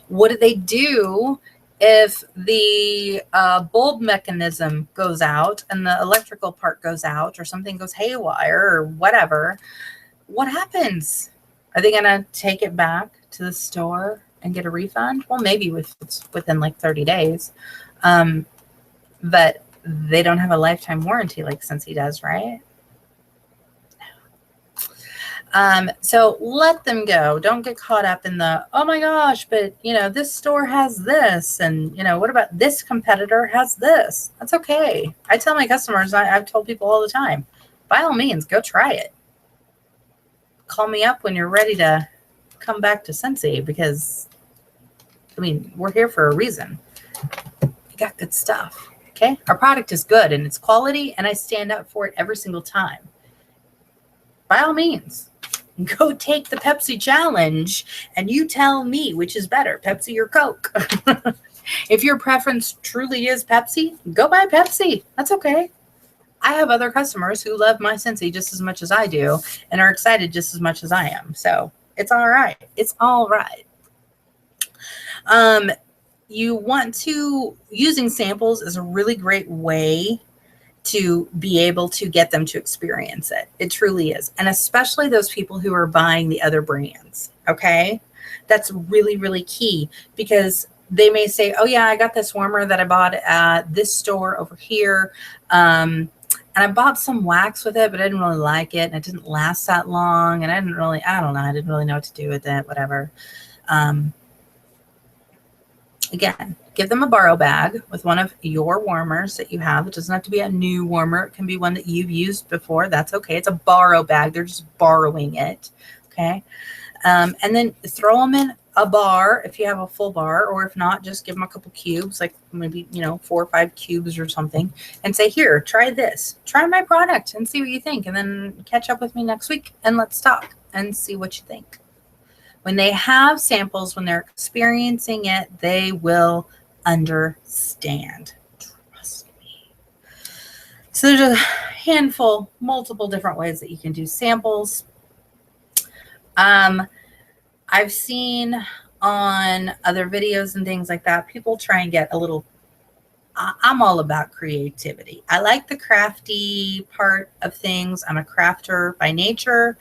What do they do if the bulb mechanism goes out and the electrical part goes out, or something goes haywire or whatever? What happens? Are they going to take it back to the store and get a refund? Well, maybe within like 30 days. But they don't have a lifetime warranty like Scentsy does, right? So let them go. Don't get caught up in the, oh my gosh, but this store has this, and what about this competitor has this? That's okay. I tell my customers, I've told people all the time, by all means, go try it. Call me up when you're ready to come back to Scentsy, because we're here for a reason. We got good stuff. Okay. Our product is good and it's quality, and I stand up for it every single time. By all means, go take the Pepsi challenge and you tell me which is better, Pepsi or Coke. If your preference truly is Pepsi, go buy Pepsi. That's okay. I have other customers who love my Scentsy just as much as I do and are excited just as much as I am. So it's all right. It's all right. You want to, using samples is a really great way to be able to get them to experience it. It truly is. And especially those people who are buying the other brands. Okay. That's really, really key, because they may say, oh yeah, I got this warmer that I bought at this store over here. And I bought some wax with it, but I didn't really like it. And it didn't last that long. And I didn't really know what to do with it, whatever. Again, give them a borrow bag with one of your warmers that you have. It doesn't have to be a new warmer. It can be one that you've used before. That's okay. It's a borrow bag. They're just borrowing it. Okay. And then throw them in a bar if you have a full bar, or if not, just give them a couple cubes, like maybe, 4 or 5 cubes or something, and say, here, try this. Try my product and see what you think. And then catch up with me next week and let's talk and see what you think. When they have samples, when they're experiencing it, they will understand. Trust me. So there's a handful, multiple different ways that you can do samples. I've seen on other videos and things like that, people try and get a little, I'm all about creativity. I like the crafty part of things. I'm a crafter by nature.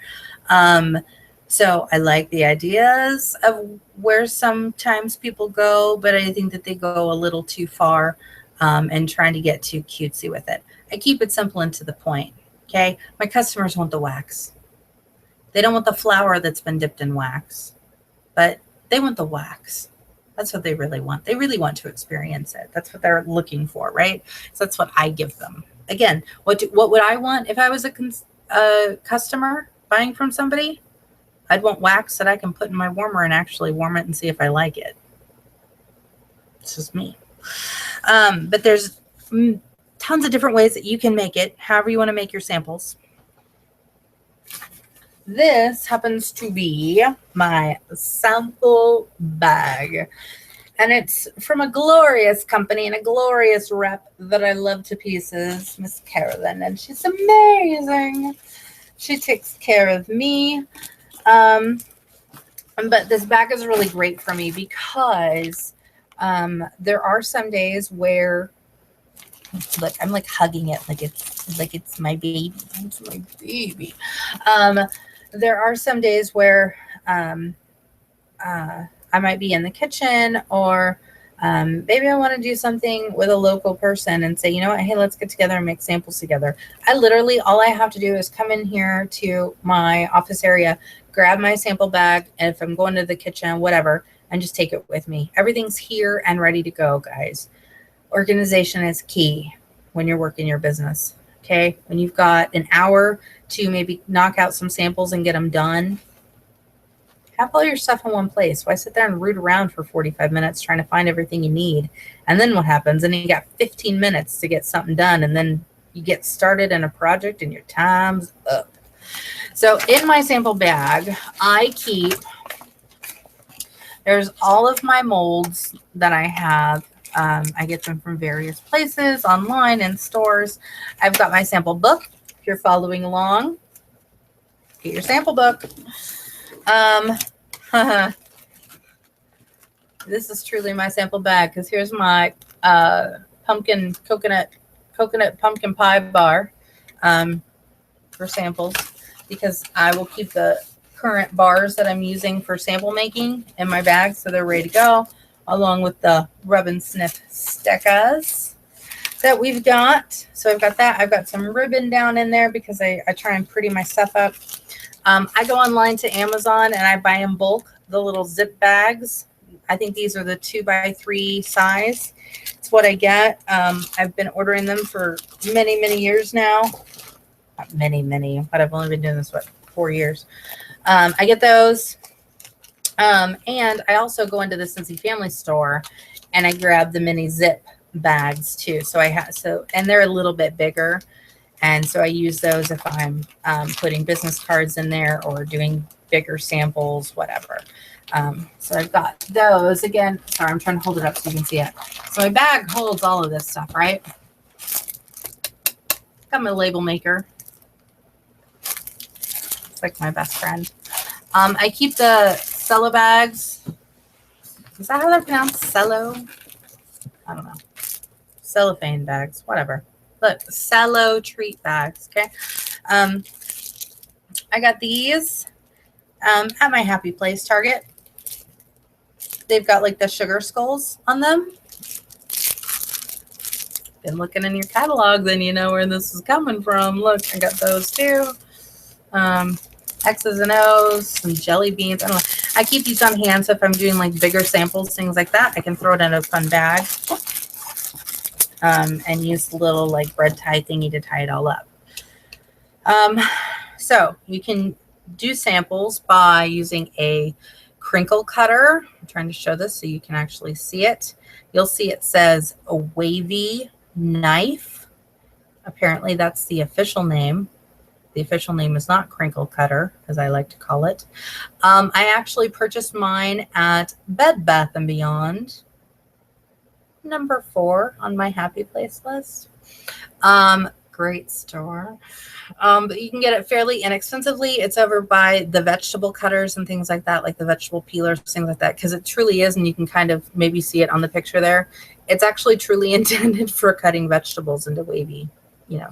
So I like the ideas of where sometimes people go, but I think that they go a little too far and trying to get too cutesy with it. I keep it simple and to the point. Okay. My customers want the wax. They don't want the flower that's been dipped in wax, but they want the wax. That's what they really want. They really want to experience it. That's what they're looking for, right? So that's what I give them. Again, what would I want if I was a customer buying from somebody? I'd want wax that I can put in my warmer and actually warm it and see if I like it. It's just me. But there's tons of different ways that you can make it, however you want to make your samples. This happens to be my sample bag. And it's from a glorious company and a glorious rep that I love to pieces, Miss Carolyn. And she's amazing. She takes care of me. But this bag is really great for me because there are some days where, look, I'm like hugging it like it's my baby. It's my baby. There are some days where I might be in the kitchen, or maybe I want to do something with a local person and say, you know what, hey, let's get together and make samples together. All I have to do is come in here to my office area, grab my sample bag, and if I'm going to the kitchen, whatever, and just take it with me. Everything's here and ready to go, guys. Organization is key when you're working your business, okay? When you've got an hour to maybe knock out some samples and get them done, have all your stuff in one place. Why sit there and root around for 45 minutes trying to find everything you need? And then what happens? And you got 15 minutes to get something done, and then you get started in a project and your time's up. So in my sample bag, I keep, there's all of my molds that I have. I get them from various places, online and stores. I've got my sample book. If you're following along, get your sample book. This is truly my sample bag, because here's my coconut pumpkin pie bar for samples, because I will keep the current bars that I'm using for sample making in my bag so they're ready to go, along with the rub and sniff stickers that we've got. So I've got that. I've got some ribbon down in there because I try and pretty my stuff up. I go online to Amazon and I buy in bulk the little zip bags. I think these are the 2x3 size. It's what I get. I've been ordering them for many, many years now. Not many, but I've only been doing this, 4 years. I get those. And I also go into the Sensi family store and I grab the mini zip bags too. So and they're a little bit bigger. And so I use those if I'm putting business cards in there or doing bigger samples, whatever. So I've got those. Again, sorry, I'm trying to hold it up so you can see it. So my bag holds all of this stuff, right? Got my label maker. It's like my best friend. I keep the cello bags. Is that how they're pronounced? Cello? I don't know. Cellophane bags, whatever. Look, cello treat bags, okay? I got these at my Happy Place Target. They've got like the sugar skulls on them. Been looking in your catalog, then you know where this is coming from. Look, I got those too. X's and O's, some jelly beans. I don't know. I keep these on hand, so if I'm doing like bigger samples, things like that, I can throw it in a fun bag. And use the little like red tie thingy to tie it all up. So you can do samples by using a crinkle cutter. I'm trying to show this so you can actually see it. You'll see it says a wavy knife. Apparently that's the official name. The official name is not crinkle cutter, as I like to call it. I actually purchased mine at Bed Bath & Beyond. Number 4 on my Happy Place list. Great store. But you can get it fairly inexpensively. It's over by the vegetable cutters and things like that, like the vegetable peelers, things like that, because it truly is, and you can kind of maybe see it on the picture there. It's actually truly intended for cutting vegetables into wavy,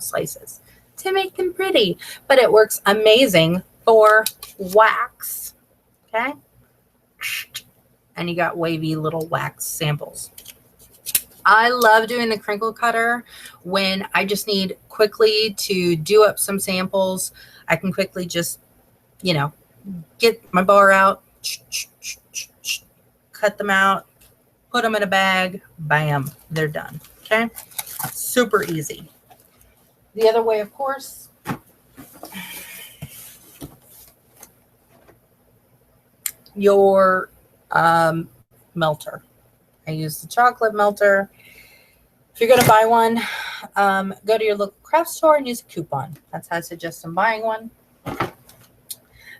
slices to make them pretty. But it works amazing for wax. Okay? And you got wavy little wax samples. I love doing the crinkle cutter when I just need quickly to do up some samples. I can quickly just, get my bar out, cut them out, put them in a bag, bam, they're done. Okay? Super easy. The other way, of course, your melter. I use the chocolate melter. If you're going to buy one, go to your local craft store and use a coupon. That's how I suggest I'm buying one.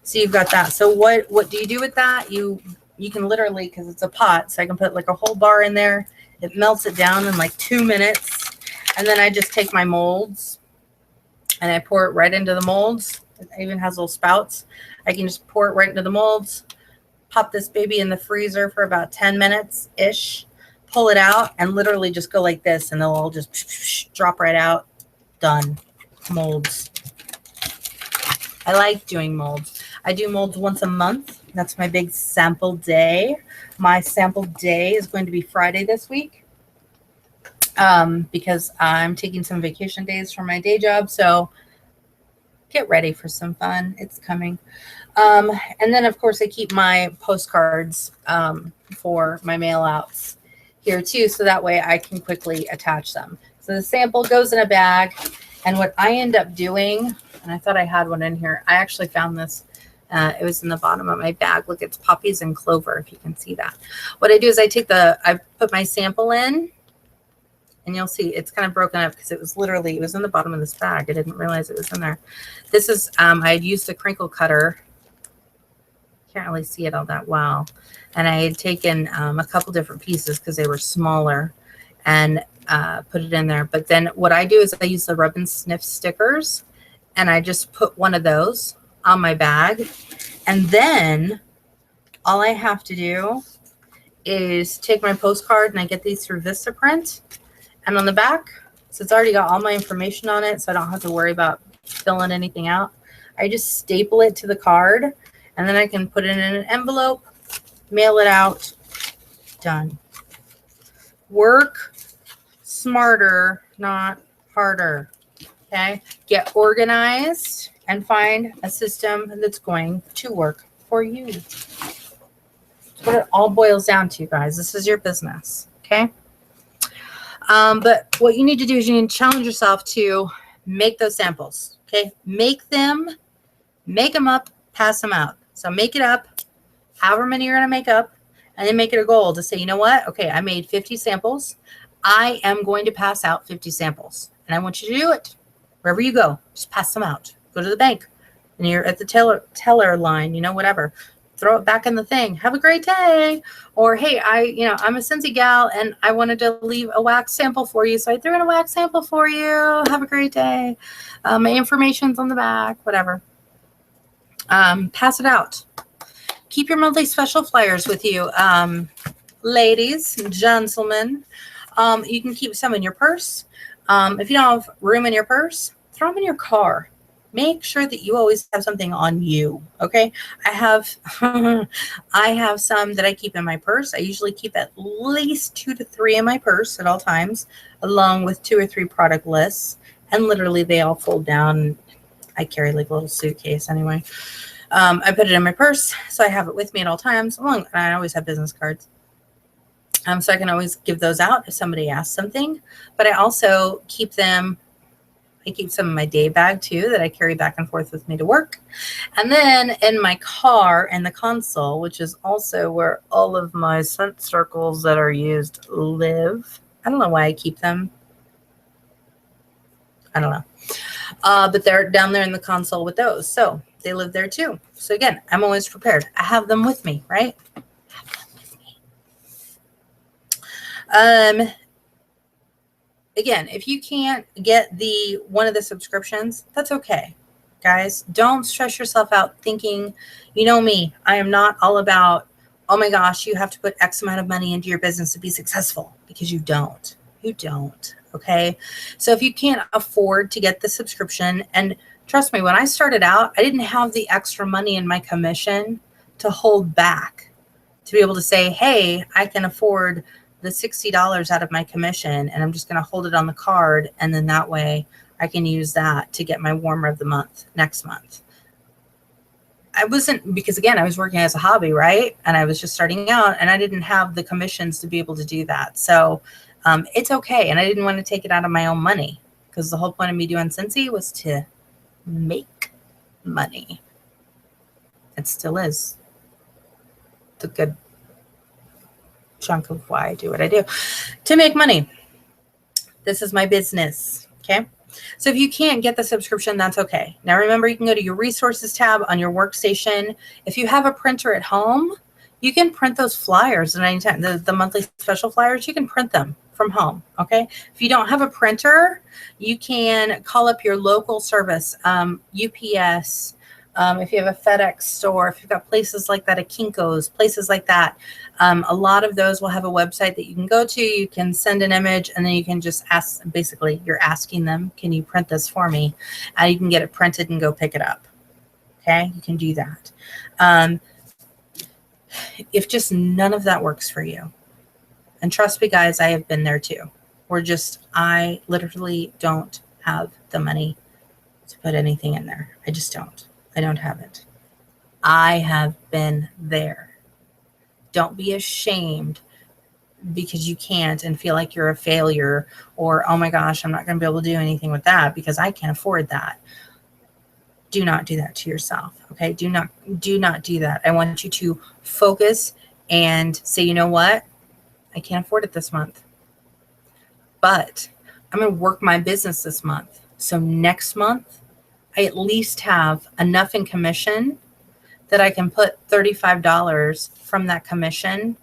So you've got that. So what do you do with that? You can literally, because it's a pot, so I can put like a whole bar in there. It melts it down in like 2 minutes. And then I just take my molds and I pour it right into the molds. It even has little spouts. I can just pour it right into the molds. Pop this baby in the freezer for about 10 minutes-ish. Pull it out and literally just go like this, and they'll all just drop right out. Done. Molds. I like doing molds. I do molds once a month. That's my big sample day. My sample day is going to be Friday this week because I'm taking some vacation days from my day job. So get ready for some fun. It's coming. And then, of course, I keep my postcards for my mail outs here, too, so that way I can quickly attach them. So the sample goes in a bag. And what I end up doing, and I thought I had one in here. I actually found this. It was in the bottom of my bag. Look, it's poppies and clover, if you can see that. What I do is I put my sample in. And you'll see it's kind of broken up because it was in the bottom of this bag. I didn't realize it was in there. This is, I had used a crinkle cutter. Can't really see it all that well. And I had taken a couple different pieces because they were smaller and put it in there. But then what I do is I use the rub and sniff stickers and I just put one of those on my bag. And then all I have to do is take my postcard, and I get these through Vistaprint. And on the back, so it's already got all my information on it, so I don't have to worry about filling anything out. I just staple it to the card, and then I can put it in an envelope, mail it out, done. Work smarter, not harder, okay? Get organized and find a system that's going to work for you. That's what it all boils down to, guys. This is your business, okay? But what you need to do is you need to challenge yourself to make those samples, okay? Make them up, pass them out. So make it up, however many you're going to make up, and then make it a goal to say, you know what? Okay, I made 50 samples. I am going to pass out 50 samples, and I want you to do it Wherever you go, just pass them out. Go to the bank and you're at the teller line, whatever. Throw it back in the thing. Have a great day. Or, hey, I'm a Scentsy gal and I wanted to leave a wax sample for you. So I threw in a wax sample for you. Have a great day. My information's on the back, whatever. Pass it out. Keep your monthly special flyers with you. Ladies and gentlemen, you can keep some in your purse. If you don't have room in your purse, throw them in your car. Make sure that you always have something on you. Okay. I have some that I keep in my purse. I usually keep at least 2 to 3 in my purse at all times, along with 2 or 3 product lists. And literally they all fold down. I carry like a little suitcase anyway. I put it in my purse, so I have it with me at all times. And I always have business cards. So I can always give those out if somebody asks something. But I also keep them. I keep some in my day bag too that I carry back and forth with me to work. And then in my car in the console, which is also where all of my scent circles that are used live. I don't know why I keep them. I don't know. But they're down there in the console with those. So they live there too. So again, I'm always prepared. I have them with me, right? I have them with me. Again, if you can't get one of the subscriptions, that's okay. Guys, don't stress yourself out thinking, me, I am not all about, oh my gosh, you have to put X amount of money into your business to be successful, because you don't. You don't. Okay. So if you can't afford to get the subscription, and trust me, when I started out, I didn't have the extra money in my commission to hold back to be able to say, hey, I can afford the $60 out of my commission and I'm just going to hold it on the card. And then that way I can use that to get my warmer of the month next month. I wasn't, because again, I was working as a hobby, right? And I was just starting out and I didn't have the commissions to be able to do that. So it's okay. And I didn't want to take it out of my own money, because the whole point of me doing Sensi was to make money. It still is. It's a good chunk of why I do what I do, to make money. This is my business. Okay. So if you can't get the subscription, that's okay. Now remember, you can go to your resources tab on your workstation. If you have a printer at home, you can print those flyers at any time. The monthly special flyers, you can print them from home. Okay. If you don't have a printer, you can call up your local service, UPS. If you have a FedEx store, if you've got places like that, a Kinko's, places like that, a lot of those will have a website that you can go to. You can send an image and then you can just ask, basically you're asking them, can you print this for me? And you can get it printed and go pick it up. Okay, you can do that. If just none of that works for you, and trust me guys, I have been there too. I literally don't have the money to put anything in there. I just don't. I don't have it. I have been there. Don't be ashamed because you can't and feel like you're a failure, or, oh my gosh, I'm not going to be able to do anything with that because I can't afford that. Do not do that to yourself. Okay. Do not do that. I want you to focus and say, you know what? I can't afford it this month, but I'm going to work my business this month. So next month, I at least have enough in commission that I can put $35 from that commission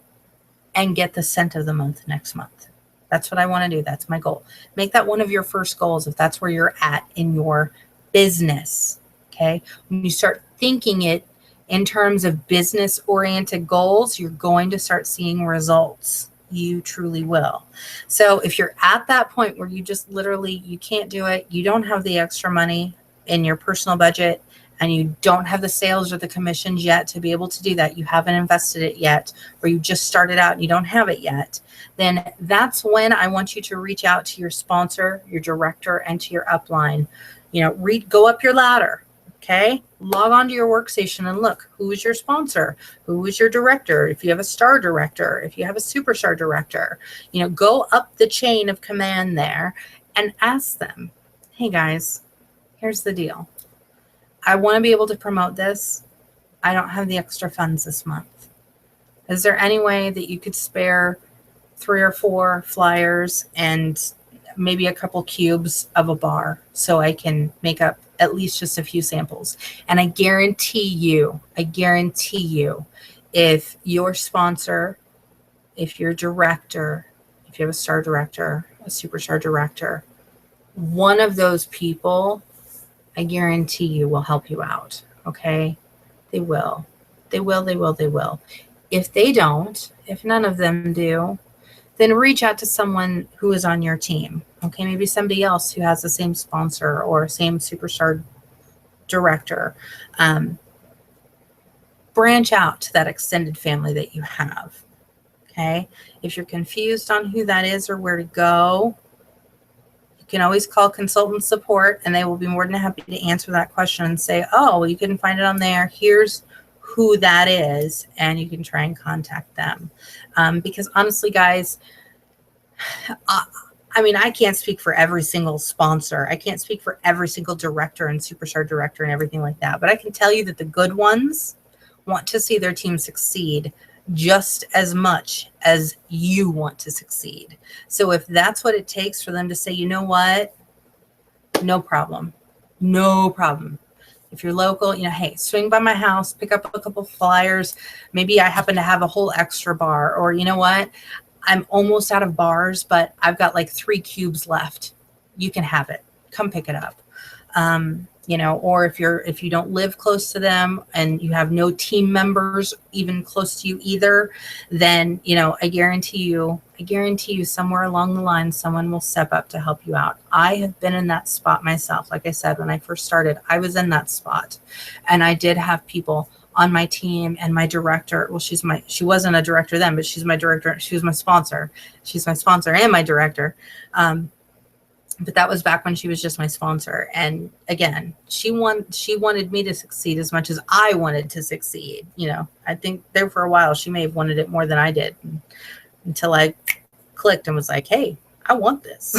and get the scent of the month next month. That's what I want to do. That's my goal. Make that one of your first goals if that's where you're at in your business. Okay. When you start thinking it in terms of business-oriented goals, you're going to start seeing results. You truly will. So if you're at that point where you just literally, you can't do it, you don't have the extra money in your personal budget, and you don't have the sales or the commissions yet to be able to do that, you haven't invested it yet, or you just started out and you don't have it yet, then that's when I want you to reach out to your sponsor, your director, and to your upline. Go up your ladder. Okay. Log onto your workstation and look, who is your sponsor? Who is your director? If you have a star director, if you have a superstar director, go up the chain of command there and ask them, hey guys, here's the deal. I want to be able to promote this. I don't have the extra funds this month. Is there any way that you could spare 3 or 4 flyers and maybe a couple cubes of a bar so I can make up at least just a few samples. And I guarantee you, if your sponsor, if your director, if you have a star director, a superstar director, one of those people, I guarantee you will help you out. Okay. They will. If they don't, if none of them do, then reach out to someone who is on your team. Okay. Maybe somebody else who has the same sponsor or same superstar director. Branch out to that extended family that you have. Okay. If you're confused on who that is or where to go, you can always call consultant support and they will be more than happy to answer that question and say, oh, well, you couldn't find it on there. Here's who that is. And you can try and contact them. Because honestly, guys, I mean, I can't speak for every single sponsor. I can't speak for every single director and superstar director and everything like that. But I can tell you that the good ones want to see their team succeed just as much as you want to succeed. So if that's what it takes for them to say, you know what, no problem. If you're local, hey, swing by my house, pick up a couple flyers. Maybe I happen to have a whole extra bar, or you know what, I'm almost out of bars, but I've got like 3 cubes left. You can have it. Come pick it up. Or if you don't live close to them and you have no team members even close to you either, then, I guarantee you somewhere along the line, someone will step up to help you out. I have been in that spot myself. Like I said, when I first started, I was in that spot and I did have people on my team and my director. Well, she wasn't a director then, but she's my director. She was my sponsor. She's my sponsor and my director. But that was back when she was just my sponsor. And again, she wanted me to succeed as much as I wanted to succeed. I think there for a while, she may have wanted it more than I did until I clicked and was like, hey, I want this.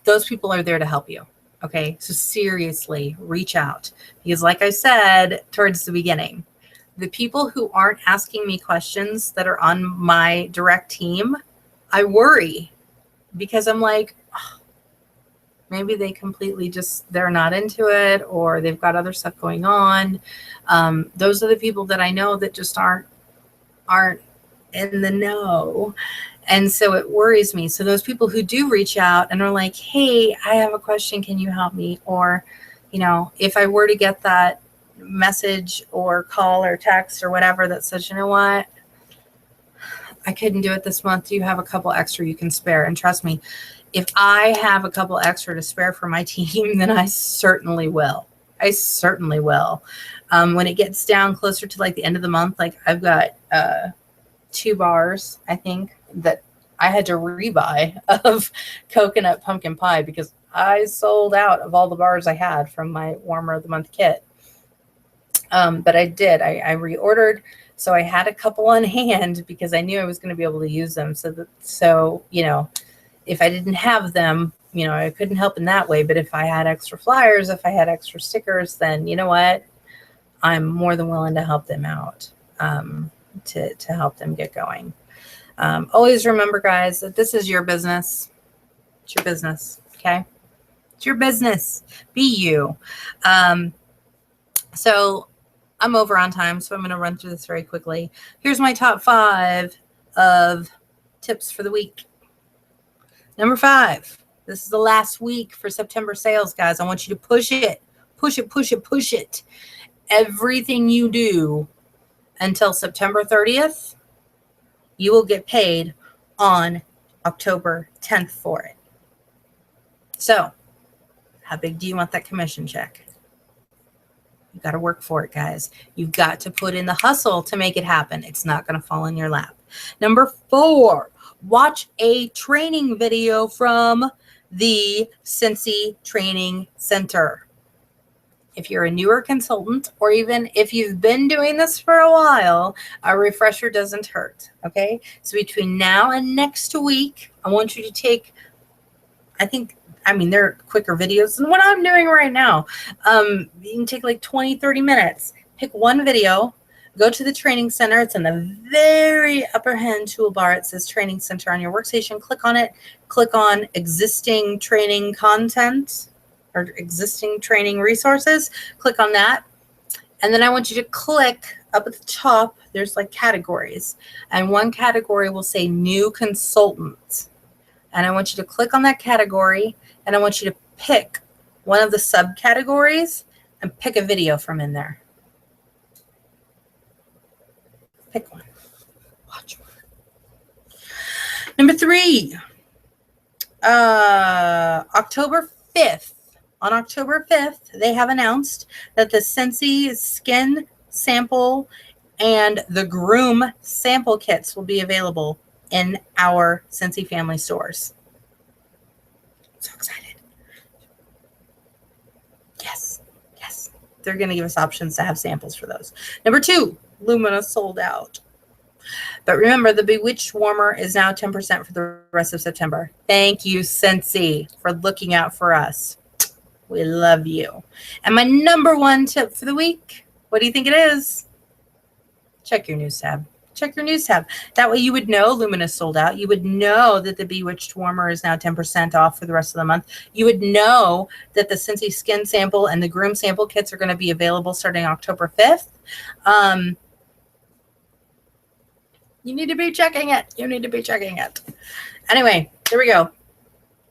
Those people are there to help you. Okay. So seriously, reach out, because like I said, towards the beginning, the people who aren't asking me questions that are on my direct team, I worry because I'm like, oh, maybe they completely they're not into it, or they've got other stuff going on. Those are the people that I know that just aren't in the know. And so it worries me. So those people who do reach out and are like, hey, I have a question. Can you help me? Or, if I were to get that message or call or text or whatever that says, you know what, I couldn't do it this month. Do you have a couple extra you can spare? And trust me, if I have a couple extra to spare for my team, then I certainly will. When it gets down closer to like the end of the month, like I've got 2 bars, I think, that I had to rebuy of coconut pumpkin pie because I sold out of all the bars I had from my Warmer of the Month kit. But I did. I reordered. So I had a couple on hand because I knew I was going to be able to use them. So if I didn't have them, I couldn't help in that way. But if I had extra flyers, if I had extra stickers, then you know what? I'm more than willing to help them out, to help them get going. Always remember, guys, that this is your business. It's your business. Okay. It's your business. Be you. So I'm over on time, so I'm going to run through this very quickly. Here's my top 5 of tips for the week. Number 5. This is the last week for September sales, guys. I want you to push it. Push it. Everything you do until September 30th, you will get paid on October 10th for it. So, how big do you want that commission check? You got to work for it, guys. You've got to put in the hustle to make it happen. It's not going to fall in your lap. Number 4, watch a training video from the Sensi Training Center. If you're a newer consultant, or even if you've been doing this for a while, a refresher doesn't hurt. Okay. So between now and next week, I want you to take, they're quicker videos than what I'm doing right now. You can take like 20, 30 minutes, pick one video, Go to the training center. It's in the very upper hand toolbar. It says training center on your workstation. Click on it. Click on existing training content or existing training resources. Click on that. And then I want you to click up at the top. There's like categories. And one category will say new consultant. And I want you to click on that category. And I want you to pick one of the subcategories and pick a video from in there. Pick one. Watch one. Number 3, October 5th. On October 5th, they have announced that the Sensi skin sample and the groom sample kits will be available in our Sensi family stores. I'm so excited. Yes. They're going to give us options to have samples for those. Number 2, Lumina sold out. But remember, the Bewitched Warmer is now 10% for the rest of September. Thank you, Sensi, for looking out for us. We love you. And my number 1 tip for the week, what do you think it is? Check your news tab. Check your news tab. That way you would know Lumina sold out. You would know that the Bewitched Warmer is now 10% off for the rest of the month. You would know that the Sensi skin sample and the groom sample kits are going to be available starting October 5th. You need to be checking it. You need to be checking it. Anyway, there we go.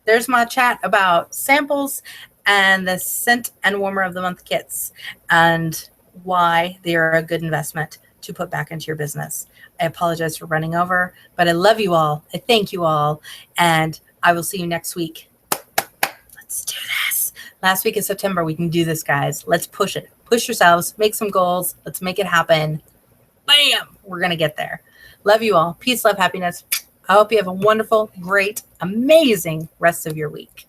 There's my chat about samples and the Scent and Warmer of the Month kits and why they are a good investment to put back into your business. I apologize for running over, but I love you all. I thank you all, and I will see you next week. Let's do this. Last week of September, we can do this, guys. Let's push it. Push yourselves. Make some goals. Let's make it happen. Bam! We're going to get there. Love you all. Peace, love, happiness. I hope you have a wonderful, great, amazing rest of your week.